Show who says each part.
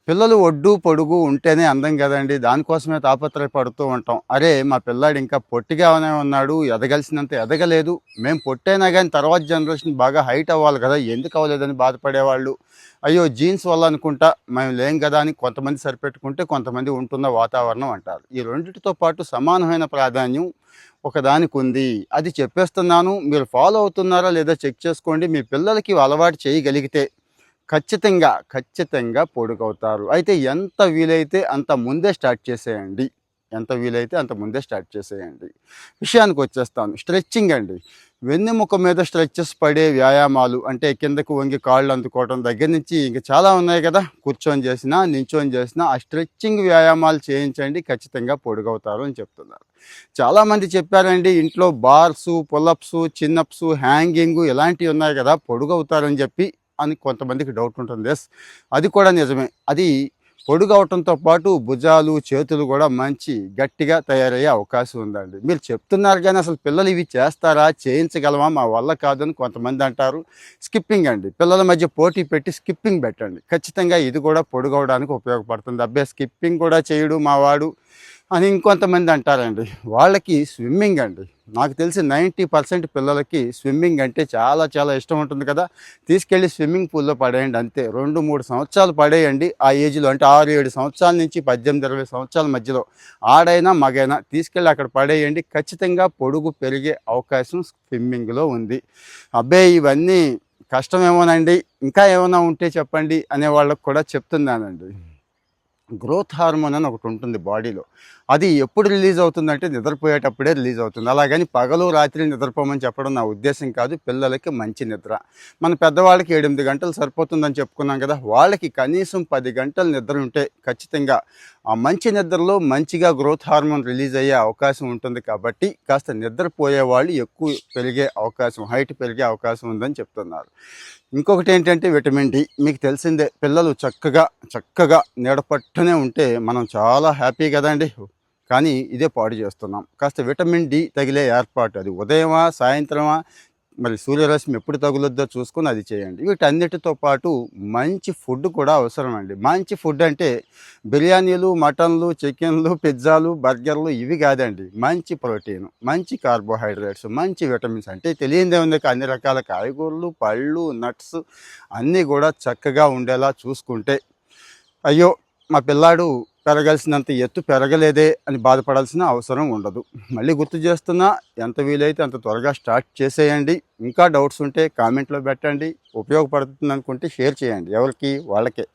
Speaker 1: పిల్లలు ఒడ్డు పొడుగు ఉంటేనే అందం కదండి. దానికోసమే తాపత్రయపడుతూ ఉంటాం. అరే మా పిల్లాడు ఇంకా పొట్టిగానే ఉన్నాడు, ఎదగాల్సినంత ఎదగలేదు. మేము పొట్టైనా కానీ తర్వాత జనరేషన్ బాగా హైట్ అవ్వాలి కదా, ఎందుకు అవ్వలేదని బాధపడేవాళ్ళు. అయ్యో జీన్స్ వల్ల అనుకుంటా మేము లేం కదా అని కొంతమంది సరిపెట్టుకుంటే, కొంతమంది ఉంటున్న వాతావరణం అంటారు. ఈ రెండిటితో పాటు సమానమైన ప్రాధాన్యం ఒకదానికి ఉంది. అది చెప్పేస్తున్నాను, మీరు ఫాలో అవుతున్నారా లేదా చెక్ చేసుకోండి. మీ పిల్లలకి అలవాటు చేయగలిగితే ఖచ్చితంగా పొడుగవుతారు. అయితే ఎంత వీలైతే అంత ముందే స్టార్ట్ చేసేయండి. ఎంత వీలైతే అంత ముందే స్టార్ట్ చేసేయండి. విషయానికొచ్చేస్తాను. స్ట్రెచ్చింగ్ అండి. వెన్నెముక మీద స్ట్రెచెస్ పడే వ్యాయామాలు అంటే కిందకు వంగి కాళ్ళు అందుకోవడం దగ్గర నుంచి ఇంక చాలా ఉన్నాయి కదా! కూర్చొని చేసినా, నించొని చేసినా ఆ స్ట్రెచ్చింగ్ వ్యాయామాలు చేయించండి. ఖచ్చితంగా పొడుగవుతారు అని చెప్తున్నారు. చాలామంది చెప్పారండి ఇంట్లో బార్సు, పుల్లప్సు, చిన్నప్సు, హ్యాంగింగు ఇలాంటివి ఉన్నాయి కదా, పొడుగవుతారని చెప్పి అని కొంతమందికి డౌట్ ఉంటుంది. ఎస్, అది కూడా నిజమే. అది పొడుగవటంతో పాటు భుజాలు, చేతులు కూడా మంచి గట్టిగా తయారయ్యే అవకాశం ఉందండి. మీరు చెప్తున్నారు కానీ అసలు పిల్లలు ఇవి చేస్తారా, చేయించగలమా, మా వల్ల కాదని కొంతమంది అంటారు. స్కిప్పింగ్ అండి. పిల్లల మధ్య పోటీ పెట్టి స్కిప్పింగ్ పెట్టండి. ఖచ్చితంగా ఇది కూడా పొడుగవడానికి ఉపయోగపడుతుంది. అబ్బే స్కిప్పింగ్ కూడా చేయడు మావాడు అని ఇంకొంతమంది అంటారండి. వాళ్ళకి స్విమ్మింగ్ అండి. నాకు తెలిసి 90% పిల్లలకి స్విమ్మింగ్ అంటే చాలా చాలా ఇష్టం ఉంటుంది కదా. తీసుకెళ్ళి స్విమ్మింగ్ పూల్లో పడేయండి అంతే. 2-3 సంవత్సరాలు పడేయండి. ఆ ఏజ్లో అంటే 6-7 సంవత్సరాల నుంచి 18-20 సంవత్సరాల మధ్యలో ఆడైనా మగైనా తీసుకెళ్ళి అక్కడ పడేయండి. ఖచ్చితంగా పొడుగు పెరిగే అవకాశం స్విమ్మింగ్లో ఉంది. అబ్బే ఇవన్నీ కష్టమేమోనండి, ఇంకా ఏమైనా ఉంటే చెప్పండి అనే వాళ్ళకు కూడా చెప్తున్నానండి. గ్రోత్ హార్మోన్ అని ఒకటి ఉంటుంది బాడీలో. అది ఎప్పుడు రిలీజ్ అవుతుందంటే నిద్రపోయేటప్పుడే రిలీజ్ అవుతుంది. అలాగని పగలు రాత్రి నిద్రపోమని చెప్పడం నా ఉద్దేశం కాదు. పిల్లలకి మంచి నిద్ర, మన పెద్దవాళ్ళకి 7-8 గంటలు సరిపోతుందని చెప్పుకున్నాం కదా, వాళ్ళకి కనీసం 10 గంటలు నిద్ర ఉంటే ఖచ్చితంగా ఆ మంచి నిద్రలో మంచిగా గ్రోత్ హార్మోన్ రిలీజ్ అయ్యే అవకాశం ఉంటుంది. కాబట్టి కాస్త నిద్రపోయే వాళ్ళు ఎక్కువ పెరిగే అవకాశం, హైట్ పెరిగే అవకాశం ఉందని చెప్తున్నారు. ఇంకొకటి ఏంటంటే విటమిన్ డి. మీకు తెలిసిందే, పిల్లలు చక్కగా నీడ పట్టునే ఉంటే మనం చాలా హ్యాపీ కదండి. కానీ ఇదే పాడు చేస్తున్నాం. కాస్త విటమిన్ డి తగిలే ఏర్పాటు, అది ఉదయమా సాయంత్రమా మరి సూర్యరశ్మి ఎప్పుడు తగులుద్దో చూసుకొని అది చేయండి. వీటన్నిటితో పాటు మంచి ఫుడ్ కూడా అవసరం అండి. మంచి ఫుడ్ అంటే బిర్యానీలు, మటన్లు, చికెన్లు, పిజ్జాలు, బర్గర్లు ఇవి కాదండి. మంచి ప్రోటీన్, మంచి కార్బోహైడ్రేట్స్, మంచి విటమిన్స్ అంటే తెలియదే ఉంది. అన్ని రకాల కాయగూరలు, పళ్ళు, నట్స్ అన్నీ కూడా చక్కగా ఉండేలా చూసుకుంటే, అయ్యో మా పిల్లాడు పెరగాల్సినంత ఎత్తు పెరగలేదే అని బాధపడాల్సిన అవసరం ఉండదు. మళ్ళీ గుర్తు చేస్తున్నా, ఎంత వీలైతే అంత త్వరగా స్టార్ట్ చేసేయండి. ఇంకా డౌట్స్ ఉంటే కామెంట్లో పెట్టండి. ఉపయోగపడుతుంది అనుకుంటే షేర్ చేయండి, ఎవరికి వాళ్ళకే.